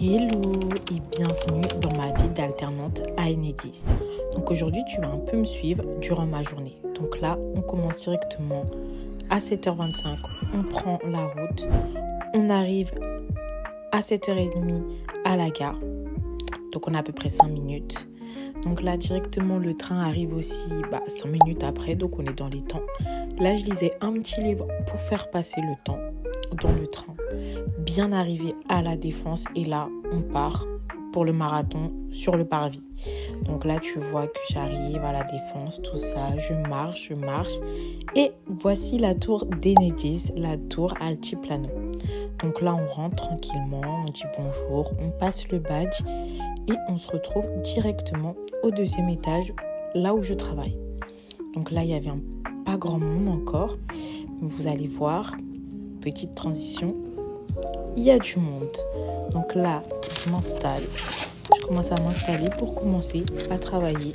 Hello et bienvenue dans ma vie d'alternante à Enedis. Donc aujourd'hui, tu vas un peu me suivre durant ma journée. Donc là, on commence directement à 7h25. On prend la route. On arrive à 7h30 à la gare. Donc on a à peu près 5 minutes. Donc là, directement, le train arrive aussi 5 minutes après. Donc on est dans les temps. Là, je lisais un petit livre pour faire passer le temps dans le train. Bien arrivé à la Défense et là, on part pour le marathon sur le parvis. Donc là, tu vois que j'arrive à la Défense, tout ça, je marche et voici la tour d'Enedis, la tour Altiplano. Donc là, on rentre tranquillement, on dit bonjour, on passe le badge et on se retrouve directement au 2e étage, là où je travaille. Donc là, il y avait pas grand monde encore. Vous allez voir, petite transition, il y a du monde. Donc là, je commence à m'installer pour commencer à travailler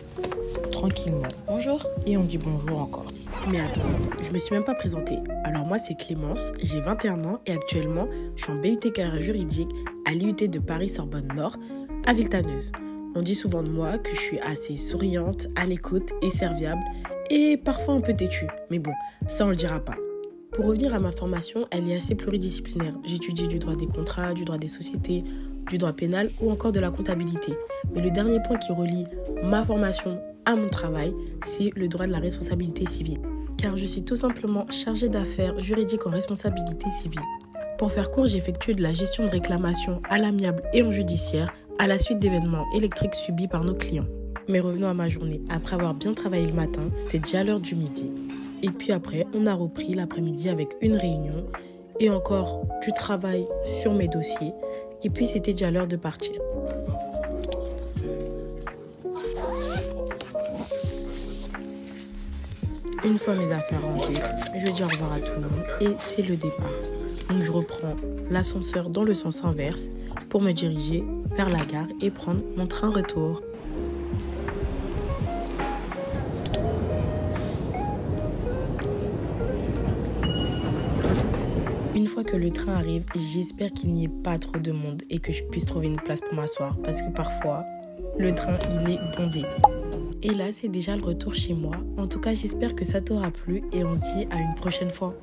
tranquillement. Bonjour. Et on dit bonjour encore. Mais attends, je me suis même pas présentée. Alors moi c'est Clémence, j'ai 21 ans et actuellement je suis en BUT carrière juridique à l'IUT de Paris-Sorbonne Nord à Villetaneuse. On dit souvent de moi que je suis assez souriante, à l'écoute et serviable et parfois un peu têtue. Mais bon, ça on le dira pas. Pour revenir à ma formation, elle est assez pluridisciplinaire. J'étudie du droit des contrats, du droit des sociétés, du droit pénal ou encore de la comptabilité. Mais le dernier point qui relie ma formation à mon travail, c'est le droit de la responsabilité civile. Car je suis tout simplement chargée d'affaires juridiques en responsabilité civile. Pour faire court, j'effectue de la gestion de réclamations à l'amiable et en judiciaire à la suite d'événements électriques subis par nos clients. Mais revenons à ma journée. Après avoir bien travaillé le matin, c'était déjà l'heure du midi. Et puis après, on a repris l'après-midi avec une réunion et encore du travail sur mes dossiers. Et puis, c'était déjà l'heure de partir. Une fois mes affaires rangées, je dis au revoir à tout le monde et c'est le départ. Donc, je reprends l'ascenseur dans le sens inverse pour me diriger vers la gare et prendre mon train retour. Une fois que le train arrive, j'espère qu'il n'y ait pas trop de monde et que je puisse trouver une place pour m'asseoir parce que parfois, le train, il est bondé. Et là, c'est déjà le retour chez moi. En tout cas, j'espère que ça t'aura plu et on se dit à une prochaine fois.